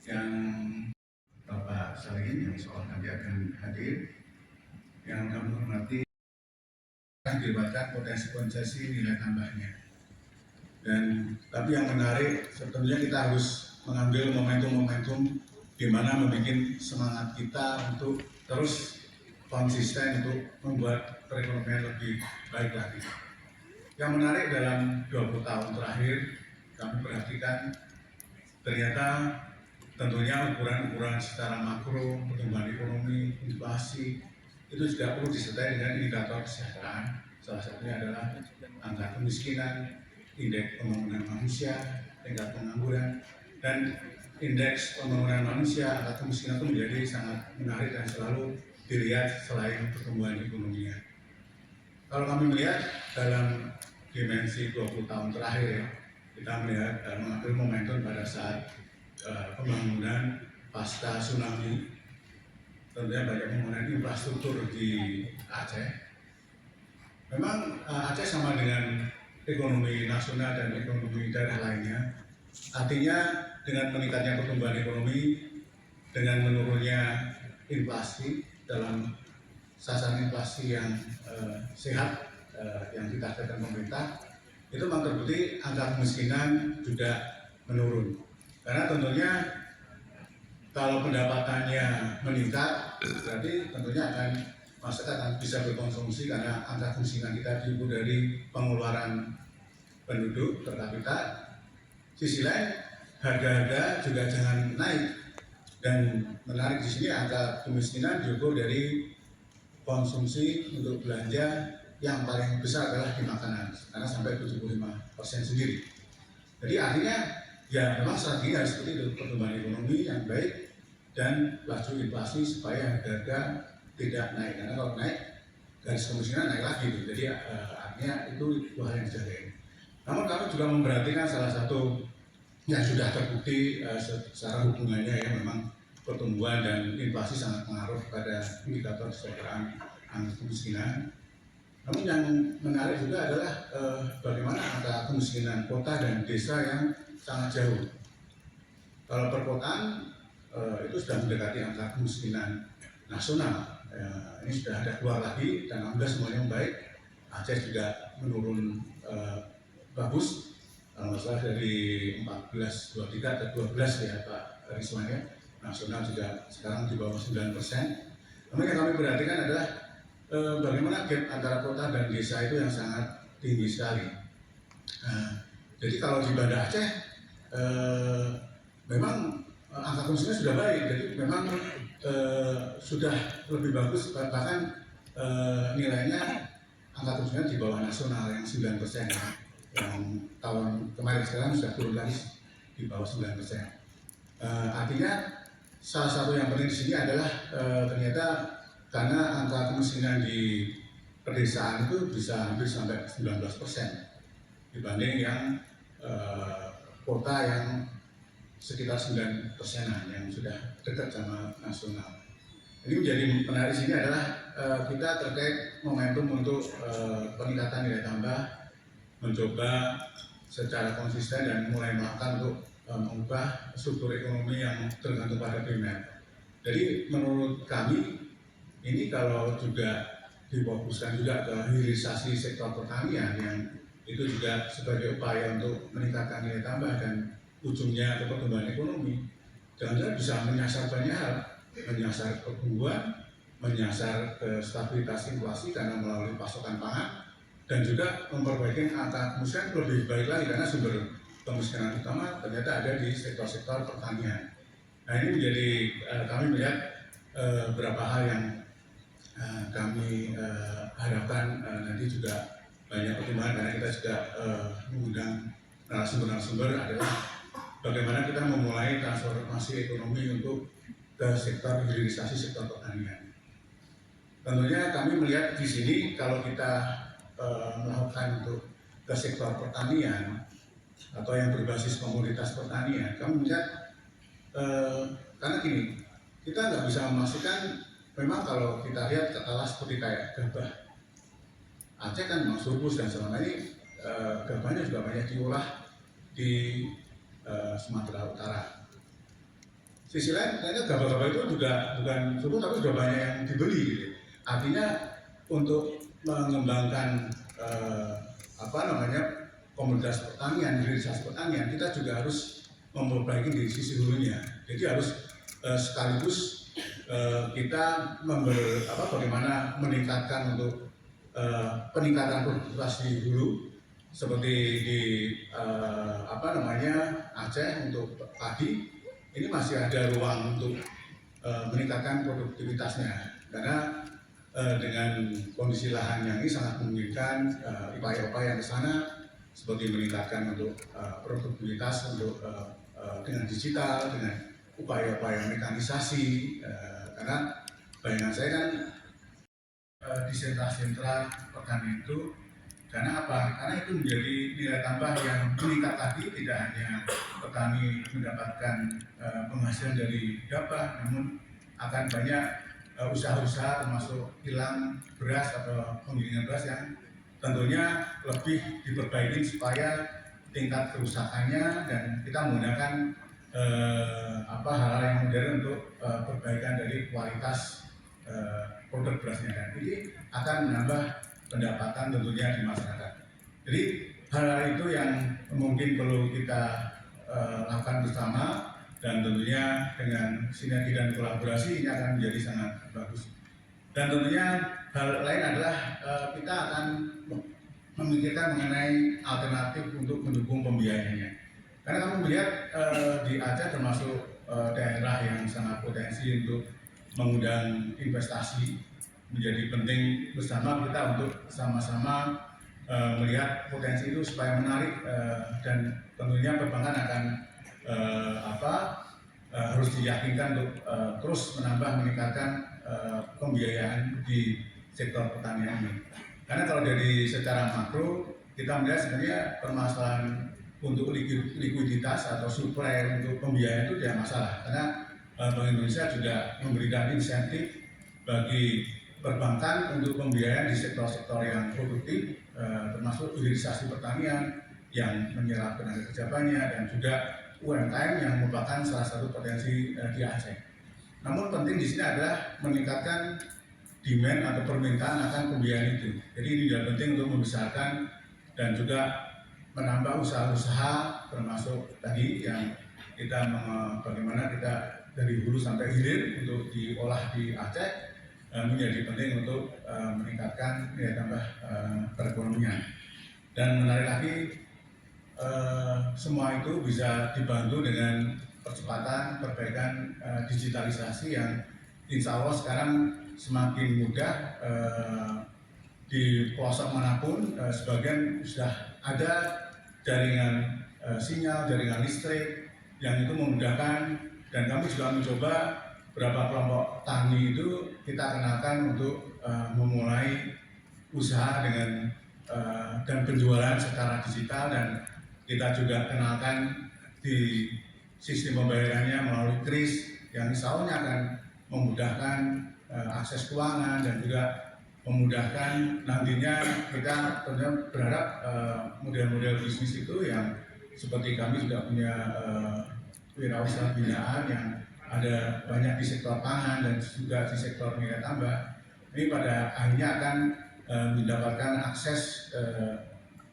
Yang Bapak Salim yang soal nanti akan hadir, yang kami hormati, akan dibaca potensi nilai tambahnya. Dan tapi yang menarik sebetulnya kita harus mengambil momentum-momentum di mana membuat semangat kita untuk terus konsisten untuk membuat perekonomian lebih baik lagi. Yang menarik dalam 20 tahun terakhir kami perhatikan ternyata tentunya ukuran-ukuran secara makro, pertumbuhan ekonomi, inflasi, itu juga perlu disertai dengan indikator kesejahteraan. Salah satunya adalah angka kemiskinan, indeks pembangunan manusia, tingkat pengangguran, dan indeks pembangunan manusia atau kemiskinan itu menjadi sangat menarik dan selalu dilihat selain pertumbuhan ekonominya. Kalau kami melihat dalam dimensi 20 tahun terakhir ya, kita melihat mengambil momentum saat pembangunan pasca tsunami, tentunya banyak pembangunan infrastruktur di Aceh. Memang Aceh sama dengan ekonomi nasional dan ekonomi daerah lainnya, artinya dengan meningkatnya pertumbuhan ekonomi, dengan menurunnya inflasi dalam sasaran inflasi yang sehat yang ditargetkan pemerintah, itu memang terbukti angka kemiskinan juga menurun. Karena tentunya kalau pendapatannya meningkat, berarti tentunya masyarakat akan bisa berkonsumsi karena angka kemiskinan kita diukur dari pengeluaran penduduk per kapita. Sisi lain, harga-harga juga jangan naik. Dan menarik di sini angka kemiskinan diukur dari konsumsi untuk belanja yang paling besar adalah di makanan, karena sampai 75% sendiri. Jadi artinya ya memang strateginya harus seperti itu, pertumbuhan ekonomi yang baik dan laju inflasi supaya harga tidak naik, karena kalau naik garis kemiskinan naik lagi gitu. Jadi artinya itu hal yang dijaga. Namun kami juga memperhatikan salah satu yang sudah terbukti secara hubungannya ya, memang pertumbuhan dan inflasi sangat pengaruh pada indikator kesejahteraan angka kemiskinan. Namun yang menarik juga adalah bagaimana angka kemiskinan kota dan desa yang sangat jauh. Kalau perkotaan itu sudah mendekati angka kemiskinan nasional. Ini sudah ada keluar lagi dan alhamdulillah semuanya baik. Aceh juga menurun bagus, masalah dari 14,23 ke 12 ya Pak Rizwan ya. Nasional juga sekarang di bawah 9%. Namun yang kami perhatikan adalah bagaimana gap antara kota dan desa itu yang sangat tinggi sekali. Jadi kalau di Banda Aceh memang angka kemiskinan sudah baik, jadi memang sudah lebih bagus, bahkan nilainya angka kemiskinan di bawah nasional yang 9%, yang tahun kemarin, sekarang sudah turun lagi di bawah 9%. Artinya salah satu yang penting di sini adalah ternyata karena angka kemiskinan di pedesaan itu bisa hampir sampai 19% dibanding yang kota yang sekitar 9%-an yang sudah dekat sama nasional. Ini menjadi menarik sini adalah kita terkait momentum untuk peningkatan nilai tambah, mencoba secara konsisten dan mulai melakukan untuk mengubah struktur ekonomi yang tergantung pada primer. Jadi menurut kami ini kalau juga difokuskan juga ke hilirisasi sektor pertanian yang itu juga sebagai upaya untuk meningkatkan nilai tambah dan ujungnya ke pertumbuhan ekonomi, jangan-jangan bisa menyasar banyak hal, menyasar pertumbuhan, menyasar ke stabilitas inflasi karena melalui pasokan pangan, dan juga memperbaiki angka kemiskinan lebih baik lagi karena sumber kemiskinan utama ternyata ada di sektor-sektor pertanian. Nah ini menjadi kami melihat beberapa hal yang kami harapkan nanti juga banyak pertimbangan, karena kita juga mengundang narasumber-narasumber adalah bagaimana kita memulai transformasi ekonomi untuk ke sektor hilirisasi sektor pertanian. Tentunya kami melihat di sini kalau kita melakukan untuk ke sektor pertanian atau yang berbasis komoditas pertanian, kami melihat karena gini, kita nggak bisa memastikan. Memang kalau kita lihat katakanlah seperti kayak gabah, Aceh kan memang surplus dan selama ini gabahnya juga banyak diolah di Sumatera Utara. Sisi lain, ternyata gabah-gabah itu juga bukan surplus tapi sudah banyak yang dibeli. Gitu. Artinya untuk mengembangkan komoditas pertanian, hilirisasi pertanian, kita juga harus memperbaiki dari sisi hulunya. Jadi harus sekaligus kita bagaimana meningkatkan untuk peningkatan produktivitas di hulu seperti di Aceh untuk padi ini masih ada ruang untuk meningkatkan produktivitasnya karena dengan kondisi lahan yang ini sangat memungkinkan upaya-upaya ke sana seperti meningkatkan untuk produktivitas untuk dengan digital, dengan upaya-upaya mekanisasi, karena bayangan saya kan di sentra-sentra pertanian itu Karena apa? Karena itu menjadi nilai tambah yang meningkat lagi, tidak hanya petani mendapatkan penghasilan dari gabah, namun akan banyak usaha-usaha termasuk kilang beras atau penggilingan beras yang tentunya lebih diperbaiki supaya tingkat kerusakannya dan kita menggunakan hal-hal yang modern untuk perbaikan dari kualitas produk berasnya, dan ini akan menambah pendapatan tentunya di masyarakat. Jadi hal-hal itu yang mungkin perlu kita lakukan bersama, dan tentunya dengan sinergi dan kolaborasi ini akan menjadi sangat bagus. Dan tentunya hal lain adalah kita akan memikirkan mengenai alternatif untuk mendukung pembiayaannya. Karena kami melihat di Aceh termasuk daerah yang sangat potensi untuk mengundang investasi, menjadi penting bersama kita untuk sama-sama melihat potensi itu supaya menarik, dan tentunya perbankan akan harus diyakinkan untuk terus meningkatkan pembiayaan di sektor pertanian ini. Karena kalau dari secara makro kita melihat sebenarnya permasalahan untuk likuiditas atau supply untuk pembiayaan itu tidak masalah, karena Bank Indonesia juga memberikan insentif bagi perbankan untuk pembiayaan di sektor-sektor yang produktif, termasuk hilirisasi pertanian yang menyerap tenaga kerja banyak, dan juga UMKM yang merupakan salah satu potensi di Aceh. Namun penting di sini adalah meningkatkan demand atau permintaan akan pembiayaan itu. Jadi ini juga penting untuk membesarkan dan juga menambah usaha-usaha, termasuk tadi yang kita bagaimana kita dari hulu sampai hilir untuk diolah di Aceh, menjadi penting untuk meningkatkan nilai tambah perekonomian. Dan menarik lagi, semua itu bisa dibantu dengan percepatan perbaikan digitalisasi yang insya Allah sekarang semakin mudah. Di pelosok manapun sebagian sudah ada jaringan sinyal, jaringan listrik yang itu memudahkan, dan kami juga mencoba beberapa kelompok tani itu kita kenalkan untuk memulai usaha dengan dan penjualan secara digital, dan kita juga kenalkan di sistem pembayarannya melalui kris yang insya Allah akan memudahkan akses keuangan dan juga memudahkan nantinya. Kita tentunya berharap model-model bisnis itu yang seperti kami juga punya wirausaha binaan yang ada banyak di sektor pangan dan juga di sektor nilai tambah, ini pada akhirnya akan mendapatkan akses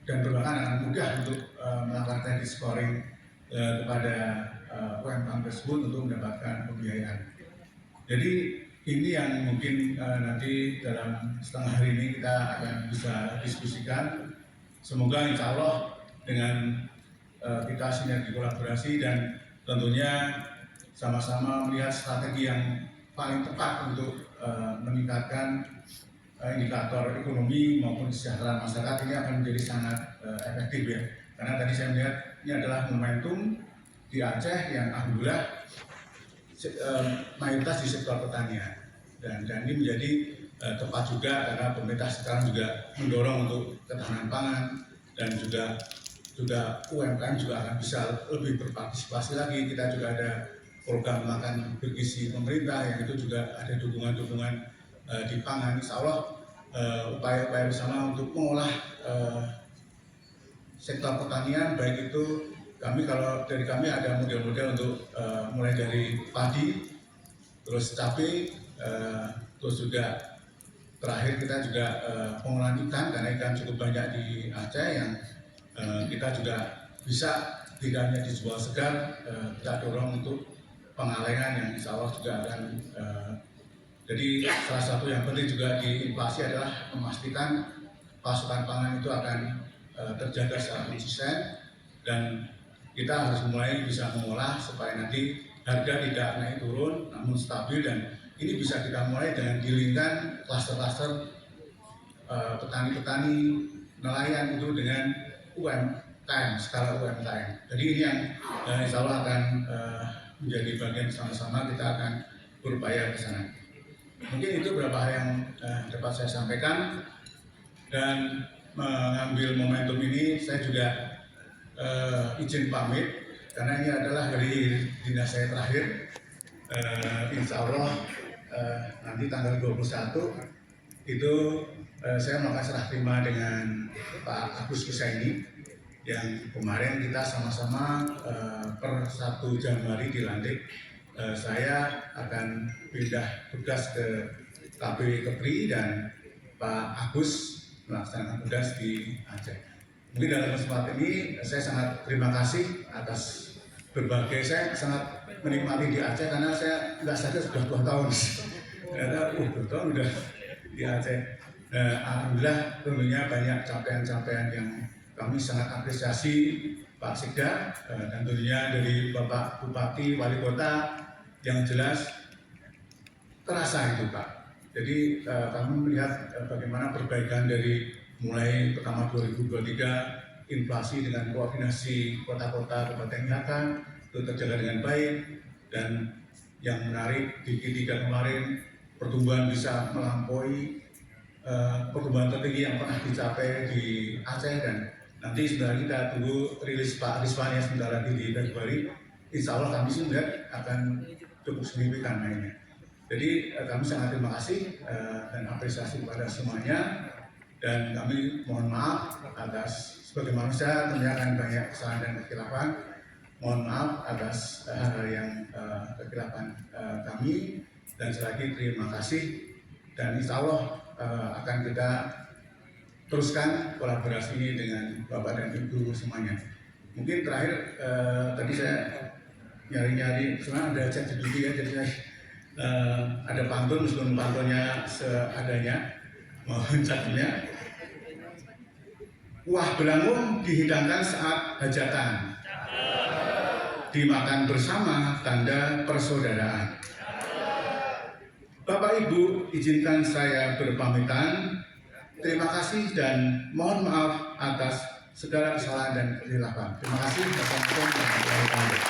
dan perbankan akan mudah untuk melakukan credit scoring kepada UMKM tersebut untuk mendapatkan pembiayaan. Jadi ini yang mungkin nanti dalam setengah hari ini kita akan bisa diskusikan. Semoga insya Allah dengan kita sinergi kolaborasi dan tentunya sama-sama melihat strategi yang paling tepat untuk meningkatkan indikator ekonomi maupun kesejahteraan masyarakat ini akan menjadi sangat efektif ya. Karena tadi saya melihat ini adalah momentum di Aceh yang alhamdulillah mayoritas di sektor pertanian, dan ini menjadi tepat juga karena pemerintah sekarang juga mendorong untuk ketahanan pangan, dan juga UMKM juga akan bisa lebih berpartisipasi lagi. Kita juga ada program makan bergizi pemerintah yang itu juga ada dukungan-dukungan di pangan. Insya Allah upaya-upaya bersama untuk mengolah sektor pertanian, baik itu kalau dari kami ada model-model untuk mulai dari padi, terus cabai, terus juga terakhir kita juga pengolahan ikan, karena ikan cukup banyak di Aceh yang kita juga bisa tidak hanya dijual segar, kita dorong untuk pengalengan yang insya Allah juga akan jadi salah satu yang penting juga di inflasi adalah memastikan pasokan pangan itu akan terjaga secara konsisten, dan kita harus mulai bisa mengolah supaya nanti harga tidak naik turun namun stabil, dan ini bisa kita mulai dengan dilingkan klaster-klaster petani-petani nelayan itu dengan UMKM, skala UMKM. Jadi ini yang insya Allah akan menjadi bagian sama-sama kita akan berupaya ke sana. Mungkin itu beberapa hal yang dapat saya sampaikan, dan mengambil momentum ini saya juga izin pamit karena ini adalah hari dinas saya terakhir. Insya Allah nanti tanggal 21 itu saya melakukan serah terima dengan Pak Agus Kusaini yang kemarin kita sama-sama per 1 Januari dilantik. Saya akan pindah tugas ke KPW Kepri dan Pak Agus melaksanakan tugas di Aceh. Mungkin dalam kesempatan ini saya sangat terima kasih atas berbagai, saya sangat menikmati di Aceh karena saya nggak saja sudah 2 tahun. Ternyata 2 tahun udah di Aceh. Alhamdulillah tentunya banyak capaian-capaian yang kami sangat apresiasi Pak Sekda dan tentunya dari Bapak Bupati, Wali Kota yang jelas terasa itu Pak. Jadi kami melihat bagaimana perbaikan dari mulai pertama 2023 inflasi dengan koordinasi kota-kota kabupaten Niaga itu terjaga dengan baik, dan yang menarik di Q3 kemarin pertumbuhan bisa melampaui pertumbuhan tertinggi yang pernah dicapai di Aceh, dan nanti sebenarnya kita tunggu rilis Pak Rizwan yang sebentar lagi di Februari. Insya Allah kami sih melihat akan cukup signifikan mainnya. Jadi kami sangat terima kasih dan apresiasi kepada semuanya, dan kami mohon maaf atas sebagai manusia tentunya akan banyak kesalahan dan kekhilapan. Mohon maaf atas hal-hal yang kekhilapan kami, dan sekali lagi terima kasih, dan insya Allah akan kita teruskan kolaborasi ini dengan Bapak dan Ibu semuanya. Mungkin terakhir tadi saya nyari-nyari, sebenarnya ada chat GPT ya, jadi saya ada pantun, meskipun pantunnya seadanya, mohon catnya. Kuah belangung dihidangkan saat hajatan, dimakan bersama tanda persaudaraan. Bapak Ibu, izinkan saya berpamitan. Terima kasih dan mohon maaf atas segala kesalahan dan kekhilapan. Terima kasih. Wassalamualaikum warahmatullahi wabarakatuh.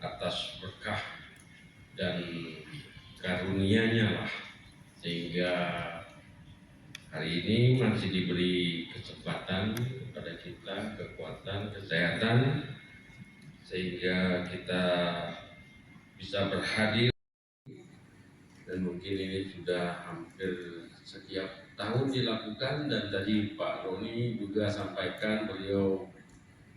Atas berkah dan karunia-Nya lah, sehingga hari ini masih diberi kesempatan kepada kita, kekuatan, kesehatan, sehingga kita bisa berhadir. Dan mungkin ini sudah hampir setiap tahun dilakukan, dan tadi Pak Roni juga sampaikan beliau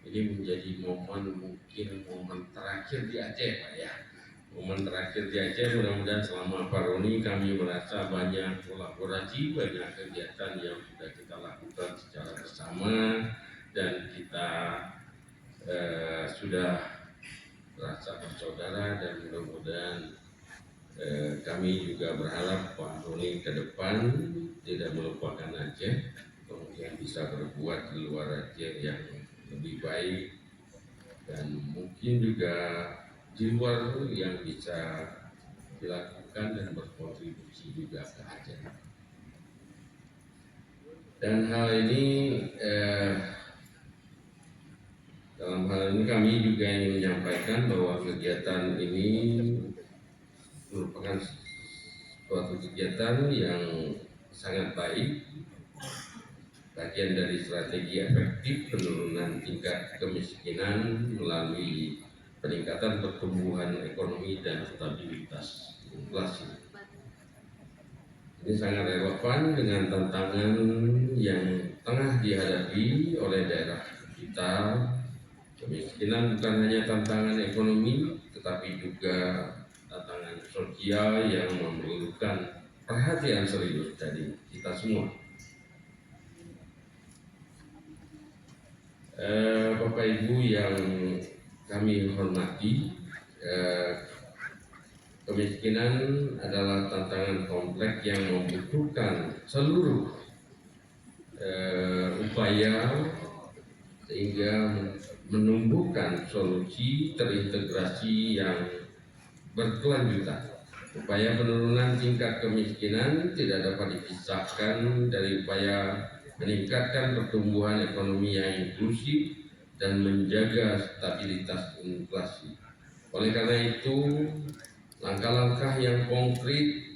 ini menjadi mungkin momen terakhir di Aceh Pak ya. Momen terakhir di Aceh, mudah-mudahan selama Pak Roni kami merasa banyak kolaborasi, banyak kegiatan yang sudah kita lakukan secara bersama, dan kita sudah merasa bersaudara, dan mudah-mudahan kami juga berharap Pak Roni ke depan tidak melupakan Aceh, kemudian bisa berbuat di luar Aceh yang lebih baik, dan mungkin juga di luar yang bisa dilakukan dan berkontribusi juga ke Aceh. Dan hal ini dalam hal ini kami juga ingin menyampaikan bahwa kegiatan ini merupakan suatu kegiatan yang sangat baik, bagian dari strategi efektif penurunan tingkat kemiskinan melalui peningkatan pertumbuhan ekonomi dan stabilitas inflasi. Ini sangat relevan dengan tantangan yang tengah dihadapi oleh daerah kita. Kemiskinan bukan hanya tantangan ekonomi, tetapi juga tantangan sosial yang memerlukan perhatian serius dari kita semua. Bapak Ibu yang kami hormati, kemiskinan adalah tantangan kompleks yang membutuhkan seluruh upaya sehingga menumbuhkan solusi terintegrasi yang berkelanjutan. Upaya penurunan tingkat kemiskinan tidak dapat dipisahkan dari upaya meningkatkan pertumbuhan ekonomi yang inklusif dan menjaga stabilitas inflasi. Oleh karena itu, langkah-langkah yang konkret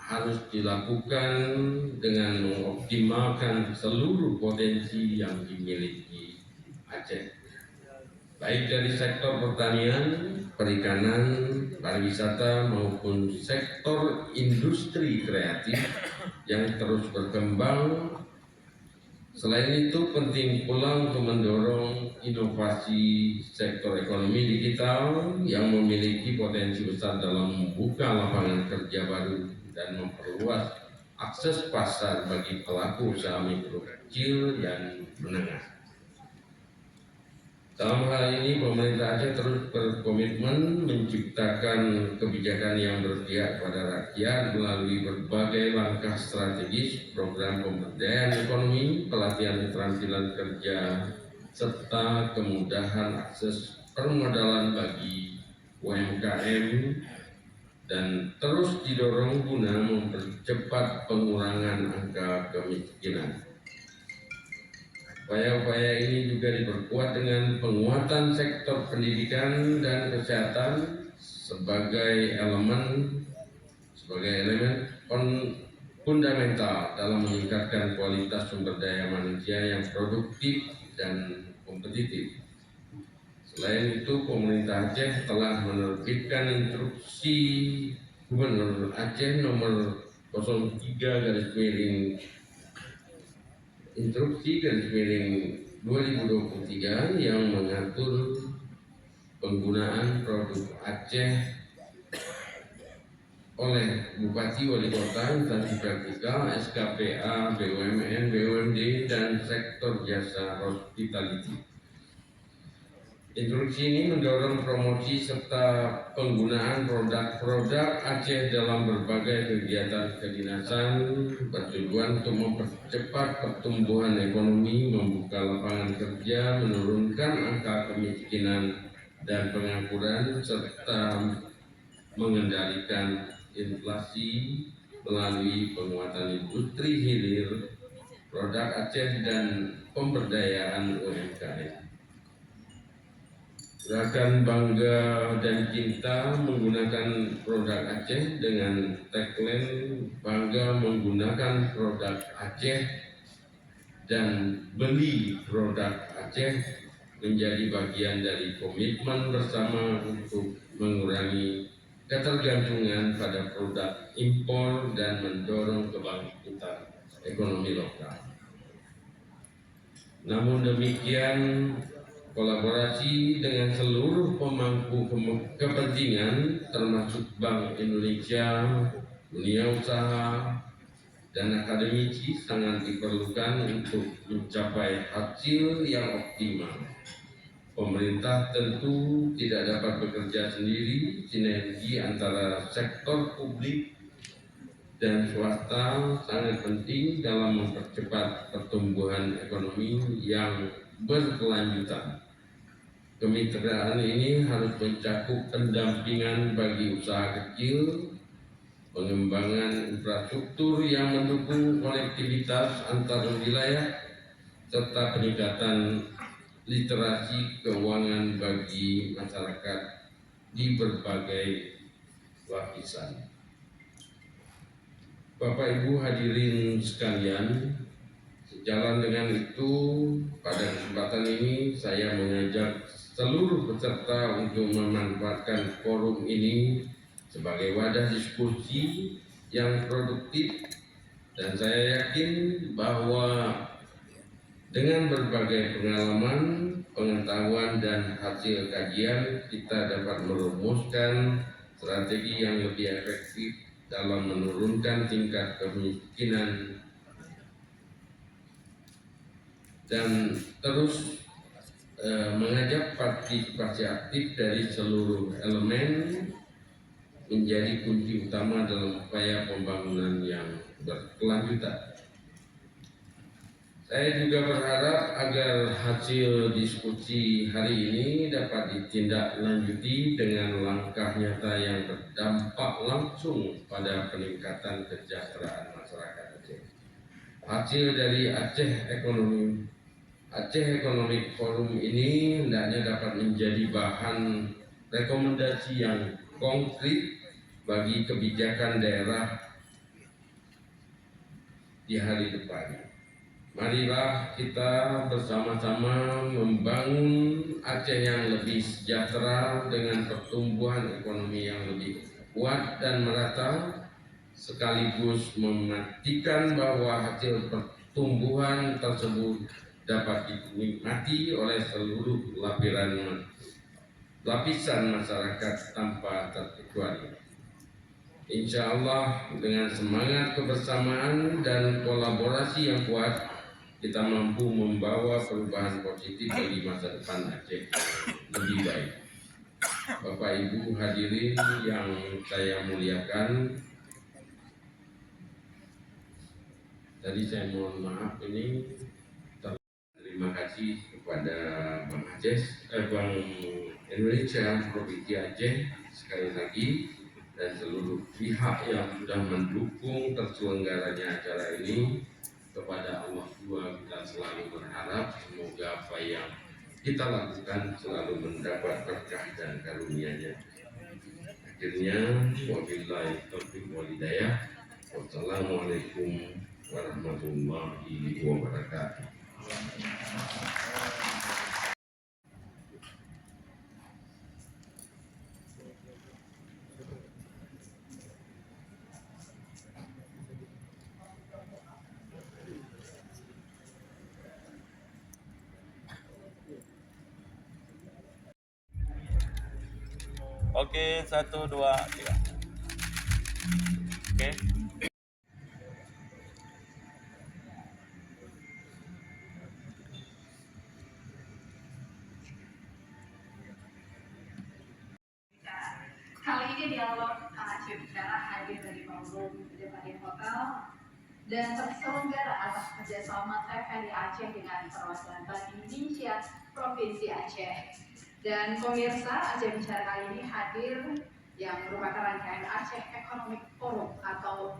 harus dilakukan dengan mengoptimalkan seluruh potensi yang dimiliki Aceh, baik dari sektor pertanian, perikanan, pariwisata maupun sektor industri kreatif yang terus berkembang. Selain itu penting pula untuk mendorong inovasi sektor ekonomi digital yang memiliki potensi besar dalam membuka lapangan kerja baru dan memperluas akses pasar bagi pelaku usaha mikro kecil dan menengah. Dalam hal ini, pemerintah Aceh terus berkomitmen menciptakan kebijakan yang berpihak pada rakyat melalui berbagai langkah strategis, program pemberdayaan ekonomi, pelatihan keterampilan kerja, serta kemudahan akses permodalan bagi UMKM, dan terus didorong guna mempercepat pengurangan angka kemiskinan. Upaya-upaya ini juga diperkuat dengan penguatan sektor pendidikan dan kesehatan sebagai elemen fundamental dalam meningkatkan kualitas sumber daya manusia yang produktif dan kompetitif. Selain itu, pemerintah Aceh telah menerbitkan instruksi Gubernur Aceh nomor 03/2023 yang mengatur penggunaan produk Aceh oleh Bupati, Wali Kota, instansi vertikal, SKPA, BUMN, BUMD, dan sektor jasa hospitality. Instruksi ini mendorong promosi serta penggunaan produk-produk Aceh dalam berbagai kegiatan kedinasan bertujuan untuk mempercepat pertumbuhan ekonomi, membuka lapangan kerja, menurunkan angka kemiskinan dan pengangguran, serta mengendalikan inflasi melalui penguatan industri hilir, produk Aceh, dan pemberdayaan UMKM. Gerakan Bangga dan Cinta menggunakan produk Aceh dengan tagline Bangga menggunakan produk Aceh dan beli produk Aceh menjadi bagian dari komitmen bersama untuk mengurangi ketergantungan pada produk impor dan mendorong kebangkitan ekonomi lokal. Namun demikian, kolaborasi dengan seluruh pemangku kepentingan termasuk Bank Indonesia, dunia usaha, dan akademisi sangat diperlukan untuk mencapai hasil yang optimal. Pemerintah tentu tidak dapat bekerja sendiri. Sinergi antara sektor publik dan swasta sangat penting dalam mempercepat pertumbuhan ekonomi yang berkelanjutan. Kemitraan ini harus mencakup pendampingan bagi usaha kecil, pengembangan infrastruktur yang mendukung konektivitas antar wilayah, serta peningkatan literasi keuangan bagi masyarakat di berbagai lapisan. Bapak Ibu hadirin sekalian, sejalan dengan itu, pada kesempatan ini saya mengajak seluruh peserta untuk memanfaatkan forum ini sebagai wadah diskusi yang produktif, dan saya yakin bahwa dengan berbagai pengalaman, pengetahuan, dan hasil kajian, kita dapat merumuskan strategi yang lebih efektif dalam menurunkan tingkat kemiskinan dan terus mengajak partisipasi aktif dari seluruh elemen menjadi kunci utama dalam upaya pembangunan yang berkelanjutan. Saya juga berharap agar hasil diskusi hari ini dapat ditindaklanjuti dengan langkah nyata yang berdampak langsung pada peningkatan kesejahteraan masyarakat Aceh. Hasil dari Aceh Economic Forum ini hendaknya dapat menjadi bahan rekomendasi yang konkret bagi kebijakan daerah di hari depan. Marilah kita bersama-sama membangun Aceh yang lebih sejahtera dengan pertumbuhan ekonomi yang lebih kuat dan merata, sekaligus memastikan bahwa hasil pertumbuhan tersebut dapat dinikmati oleh seluruh lapisan masyarakat tanpa terkecuali. Insya Allah dengan semangat kebersamaan dan kolaborasi yang kuat, kita mampu membawa perubahan positif bagi masa depan Aceh yang lebih baik. Bapak Ibu hadirin yang saya muliakan, tadi saya mohon maaf ini. Terima kasih kepada Bank Indonesia Provinsi Aceh sekali lagi dan seluruh pihak yang sudah mendukung terselenggaranya acara ini. Kepada Allah Subhanahu kita selalu berharap semoga apa yang kita lakukan selalu mendapat berkah dan karunia-Nya. Akhirnya, wabillahi taufiq wal hidayah. Wassalamualaikum warahmatullahi wabarakatuh. Oke, 1, 2, 3. Oke. Kali ini dialog Aceh Bicara hadir dari Ballroom Departemen Hotel dan terselenggara atas kerjasama TVRI Aceh dengan perwakilan Bank Indonesia Provinsi Aceh. Dan pemirsa, Aceh Bicara kali ini hadir yang merupakan rangkaian Aceh Economic Forum atau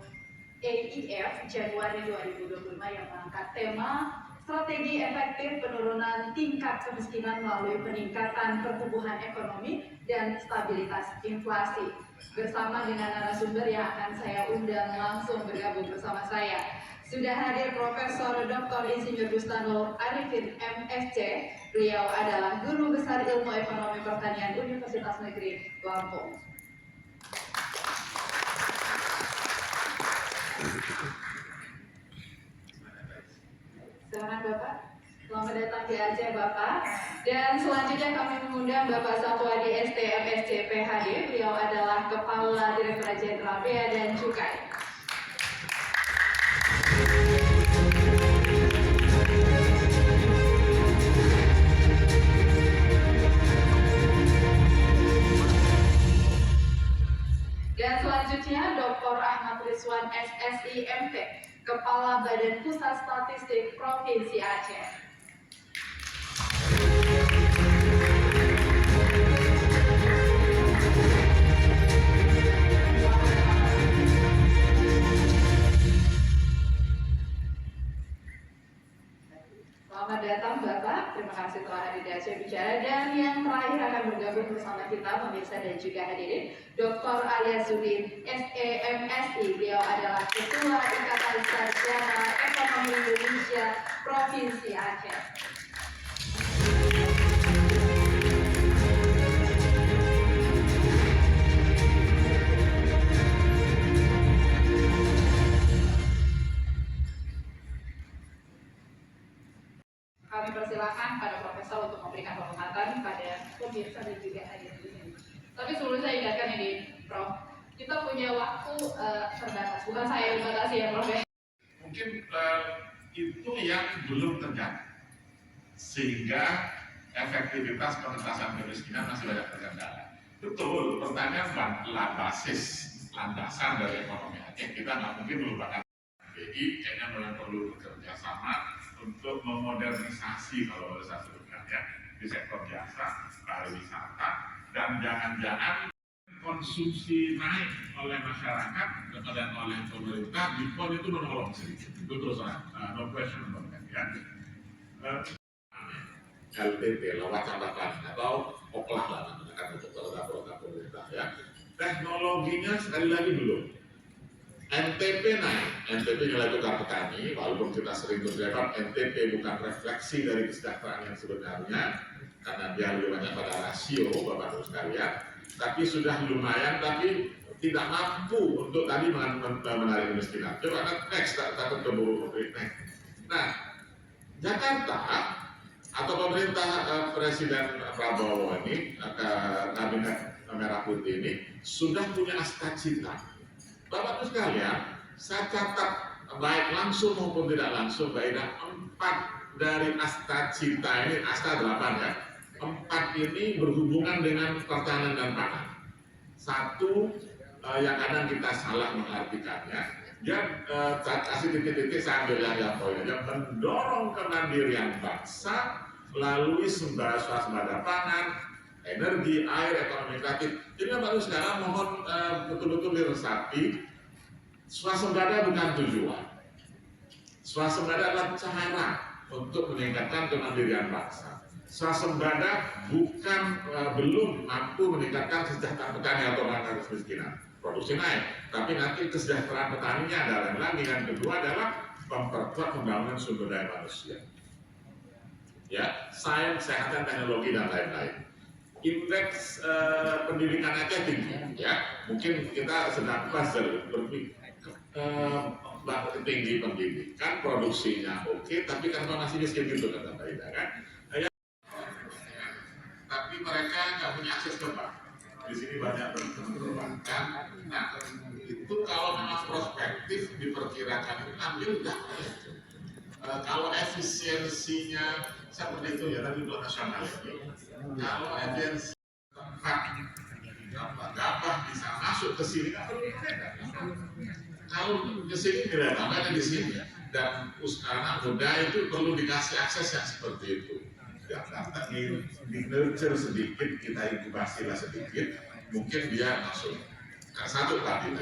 AEF Januari 2025 yang mengangkat tema strategi efektif penurunan tingkat kemiskinan melalui peningkatan pertumbuhan ekonomi dan stabilitas inflasi. Bersama dengan narasumber yang akan saya undang langsung bergabung bersama saya. Sudah hadir Profesor Dr. Insinyur Bustanul Arifin MSc. Beliau adalah Guru Besar Ilmu Ekonomi Pertanian Universitas Negeri Lampung. Silakan Bapak. Selamat datang di Aceh Bapak. Dan selanjutnya kami mengundang Bapak Satwadi ST MSc PhD. Beliau adalah Kepala Direktorat Jenderal Bea dan Cukai. Dan selanjutnya Dr. Ahmad Rizwan SSI MP, Kepala Badan Pusat Statistik Provinsi Aceh. Selamat datang Bapak, terima kasih telah hadir di Aceh Bicara. Dan yang terakhir akan bergabung bersama kita pemirsa dan juga hadirin Dr. Aliasuddin SEMSI. Beliau adalah Ketua Ikatan Sarjana Ekonomi Indonesia Provinsi Aceh. Kami persilakan pada Profesor untuk memberikan penghormatan pada pemirsa dan juga hadirin di sini. Tapi sebelum saya ingatkan ini, Prof, kita punya waktu terbatas. Bukan saya yang batasi ya, Prof. Mungkin itu yang belum terjadi, sehingga efektivitas pengentasan kemiskinan masih banyak terkendala. Betul, pertanyaan basis landasan dari ekonomi Aceh, kita nggak mungkin melupakan BI, kayaknya memang perlu bekerja sama untuk memodernisasi, kalau boleh saya sebutkan ya, di sektor jasa, pariwisata, dan jangan-jangan konsumsi naik oleh masyarakat dan oleh pemerintah, Bitcoin itu menolong sedikit. Betul saya, no question about that ya. LPP lewat catatan atau oklah lah namanya untuk produk-produk pemerintah ya. Teknologinya sekali lagi belum. NTP naik, NTP nilai tukar petani, walaupun kita sering berdebat, NTP bukan refleksi dari kesejahteraan yang sebenarnya, karena dia lebih banyak pada rasio, Bapak Ibu sekalian, tapi sudah lumayan, tapi tidak mampu untuk tadi menarik kemiskinan. Coba next, takut keburu next. Nah, Jakarta atau pemerintah Presiden Prabowo ini, kabinet merah putih ini sudah punya cita-cita. Bapak Ibu sekalian, saya catat baik langsung maupun tidak langsung, Mbak Ida, 4 dari cita ini, 8 ya, 4 ini berhubungan dengan pertahanan dan pangan. 1 yang kadang kita salah mengartikannya, dia kasih titik-titik saya ambil yang poinnya, mendorong kemandirian bangsa melalui swasembada pangan, energi, air, ekonomi kreatif. Jadi Bapak Ibu sekarang mohon betul-betul diresapi, swasembada bukan tujuan. Swasembada adalah cara untuk meningkatkan kemandirian bangsa. Swasembada bukan belum mampu meningkatkan kesejahteraan petani atau menangani kemiskinan. Produksi naik, tapi nanti kesejahteraan petaninya adalah lagi. Yang kedua adalah memperkuat pembangunan sumber daya manusia. Ya, sains, kesehatan, teknologi dan lain-lain. Indeks pendidikan aja tinggi, ya. Mungkin kita sedang tinggi pendidikan, produksinya oke, tapi kan masih miskin gitu kata Mbak Ida kan. Tapi mereka nggak punya akses ke bank. Di sini banyak perbankan. Nah, itu kalau memang prospektif diperkirakan itu ambil nggak? Kalau efisiensinya seperti itu ya, tapi belum nasional. Kalau efisiensi tempat gabah bisa masuk ke sini, kan perlu mereka. Kalau ke sini tidak ada di sini, dan anak muda itu perlu dikasih akses yang seperti itu. Jakarta di nurture sedikit, kita inkubasi lah sedikit, mungkin dia masuk. Satu tadi.